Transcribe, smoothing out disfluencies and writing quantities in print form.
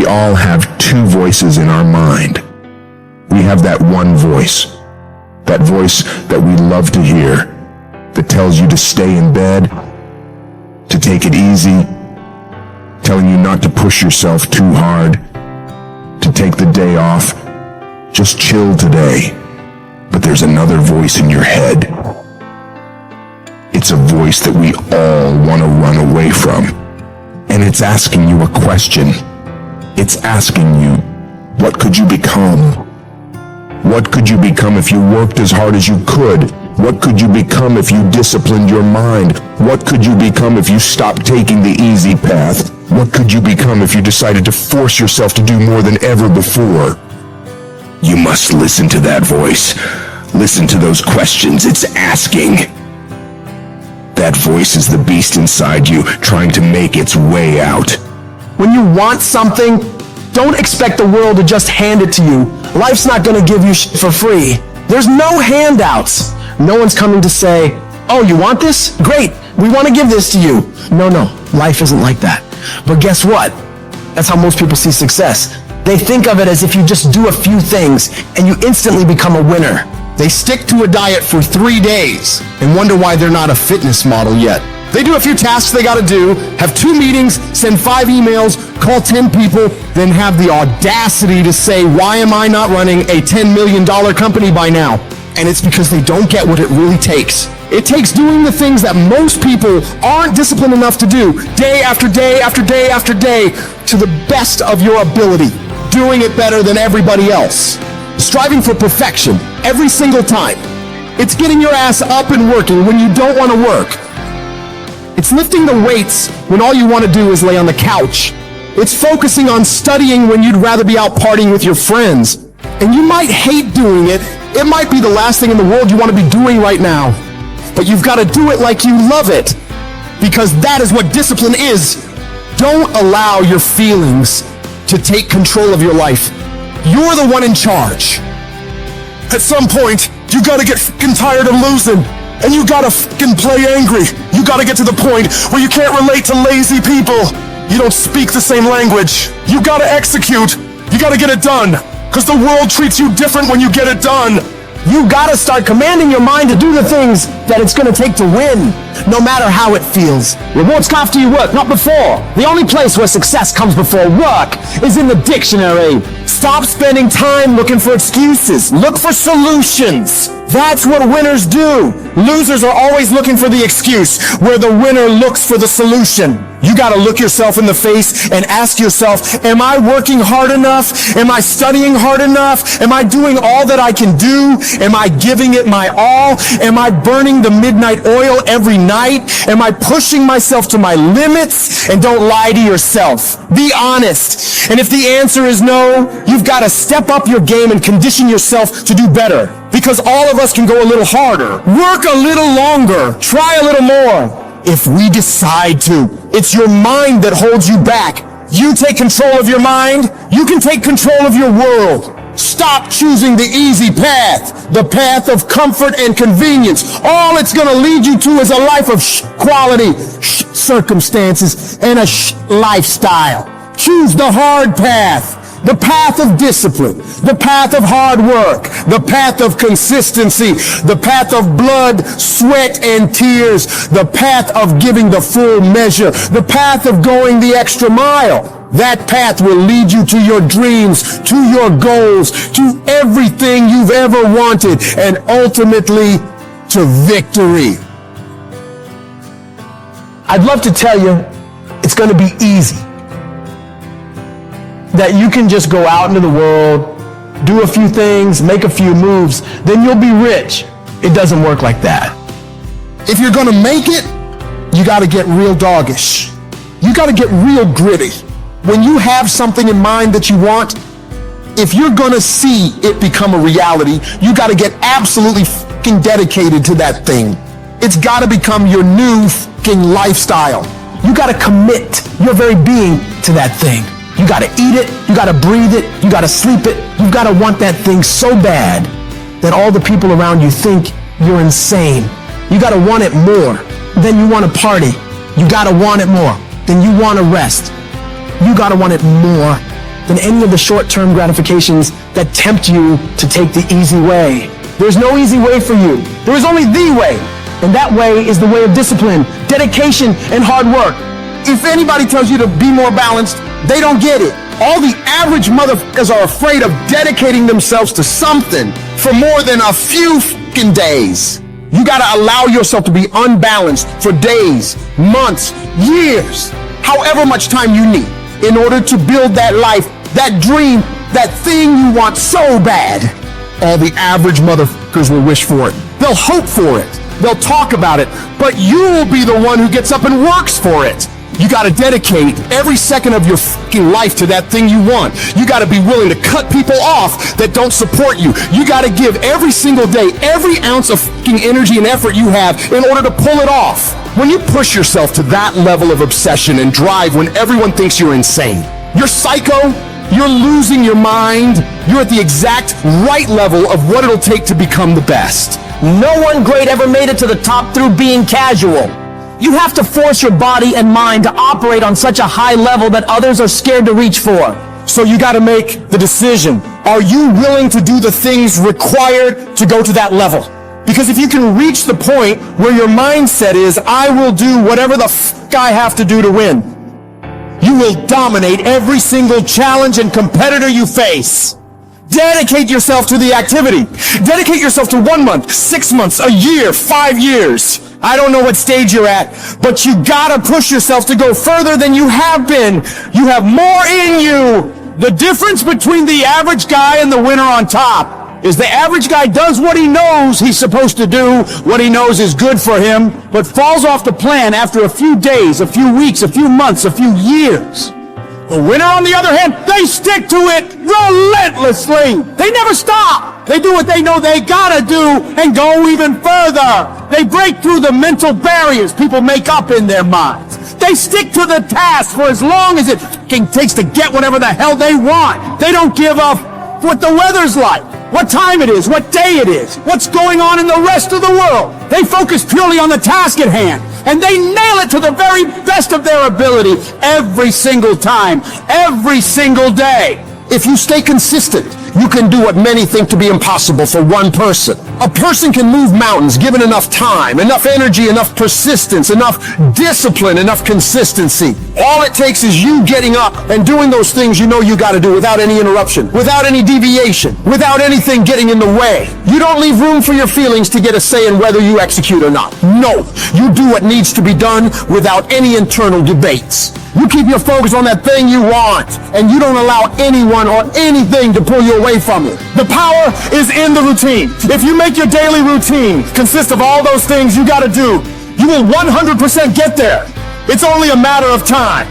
We all have two voices in our mind. We have that one voice, that voice that we love to hear, that tells you to stay in bed, to take it easy, telling you not to push yourself too hard, to take the day off, just chill today. But there's another voice in your head. It's a voice that we all want to run away from. And it's asking you a question. It's asking you, what could you become? What could you become if you worked as hard as you could? What could you become if you disciplined your mind? What could you become if you stopped taking the easy path? What could you become if you decided to force yourself to do more than ever before? You must listen to that voice. Listen to those questions it's asking. That voice is the beast inside you, trying to make its way out. When you want something, don't expect the world to just hand it to you. Life's not gonna give you shit for free. There's no handouts. No one's coming to say, oh, you want this? Great, we want to give this to you. No, life isn't like that. But guess what? That's how most people see success. They think of it as if you just do a few things and you instantly become a winner. They stick to a diet for 3 days and wonder why they're not a fitness model yet. They do a few tasks they gotta do, have 2 meetings, send 5 emails, call 10 people, then have the audacity to say, why am I not running a $10 million company by now? And it's because they don't get what it really takes. It takes doing the things that most people aren't disciplined enough to do, day after day after day after day, to the best of your ability, doing it better than everybody else. Striving for perfection every single time. It's getting your ass up and working when you don't want to work. It's lifting the weights when all you want to do is lay on the couch. It's focusing on studying when you'd rather be out partying with your friends. And you might hate doing it. It might be the last thing in the world you want to be doing right now. But you've got to do it like you love it. Because that is what discipline is. Don't allow your feelings to take control of your life. You're the one in charge. At some point, you gotta get fucking tired of losing. And you gotta fucking play angry. You gotta get to the point where you can't relate to lazy people. You don't speak the same language. You gotta execute. You gotta get it done. Because the world treats you different when you get it done. You gotta start commanding your mind to do the things that it's gonna take to win, no matter how it feels. Rewards come after you work, not before. The only place where success comes before work is in the dictionary. Stop spending time looking for excuses. Look for solutions. That's what winners do. Losers are always looking for the excuse, where the winner looks for the solution. You gotta look yourself in the face and ask yourself, am I working hard enough? Am I studying hard enough? Am I doing all that I can do? Am I giving it my all? Am I burning the midnight oil every night? Am I pushing myself to my limits? And don't lie to yourself. Be honest. And if the answer is no, you've gotta step up your game and condition yourself to do better. Because all of us can go a little harder, work a little longer, try a little more. If we decide to, it's your mind that holds you back. You take control of your mind, you can take control of your world. Stop choosing the easy path, the path of comfort and convenience. All it's gonna lead you to is a life of quality, circumstances, and a lifestyle. Choose the hard path. The path of discipline, the path of hard work, the path of consistency, the path of blood, sweat, and tears, the path of giving the full measure, the path of going the extra mile. That path will lead you to your dreams, to your goals, to everything you've ever wanted, and ultimately to victory. I'd love to tell you it's going to be easy. That you can just go out into the world, do a few things, make a few moves, then you'll be rich. It doesn't work like that. If you're gonna make it, you gotta get real doggish. You gotta get real gritty. When you have something in mind that you want, if you're gonna see it become a reality, you gotta get absolutely fucking dedicated to that thing. It's gotta become your new fucking lifestyle. You gotta commit your very being to that thing. You gotta eat it, you gotta breathe it, you gotta sleep it. You've gotta want that thing so bad that all the people around you think you're insane. You gotta want it more than you wanna party. You gotta want it more than you wanna rest. You gotta want it more than any of the short-term gratifications that tempt you to take the easy way. There's no easy way for you. There is only the way. And that way is the way of discipline, dedication, and hard work. If anybody tells you to be more balanced, they don't get it. All the average motherfuckers are afraid of dedicating themselves to something for more than a few fucking days. You gotta allow yourself to be unbalanced for days, months, years, however much time you need in order to build that life, that dream, that thing you want so bad. All the average motherfuckers will wish for it. They'll hope for it. They'll talk about it, but you will be the one who gets up and works for it. You gotta dedicate every second of your fucking life to that thing you want. You gotta be willing to cut people off that don't support you. You gotta give every single day, every ounce of fucking energy and effort you have in order to pull it off. When you push yourself to that level of obsession and drive when everyone thinks you're insane, you're psycho, you're losing your mind, you're at the exact right level of what it'll take to become the best. No one great ever made it to the top through being casual. You have to force your body and mind to operate on such a high level that others are scared to reach for. So you gotta make the decision. Are you willing to do the things required to go to that level? Because if you can reach the point where your mindset is, I will do whatever the fuck I have to do to win, you will dominate every single challenge and competitor you face. Dedicate yourself to the activity. Dedicate yourself to 1 month, 6 months, a year, 5 years. I don't know what stage you're at, but you gotta push yourself to go further than you have been. You have more in you. The difference between the average guy and the winner on top is the average guy does what he knows he's supposed to do, what he knows is good for him, but falls off the plan after a few days, a few weeks, a few months, a few years. The winner, on the other hand, they stick to it relentlessly. They never stop. They do what they know they gotta do and go even further. They break through the mental barriers people make up in their minds. They stick to the task for as long as it fucking takes to get whatever the hell they want. They don't give up what the weather's like, what time it is, what day it is, what's going on in the rest of the world. They focus purely on the task at hand, and they nail it to the very best of their ability every single time, every single day. If you stay consistent, you can do what many think to be impossible for one person. A person can move mountains given enough time, enough energy, enough persistence, enough discipline, enough consistency. All it takes is you getting up and doing those things you know you gotta do without any interruption, without any deviation, without anything getting in the way. You don't leave room for your feelings to get a say in whether you execute or not. No, you do what needs to be done without any internal debates. You keep your focus on that thing you want, and you don't allow anyone or anything to pull you away from it. The power is in the routine. If you make your daily routine consist of all those things you gotta do, you will 100% get there. It's only a matter of time.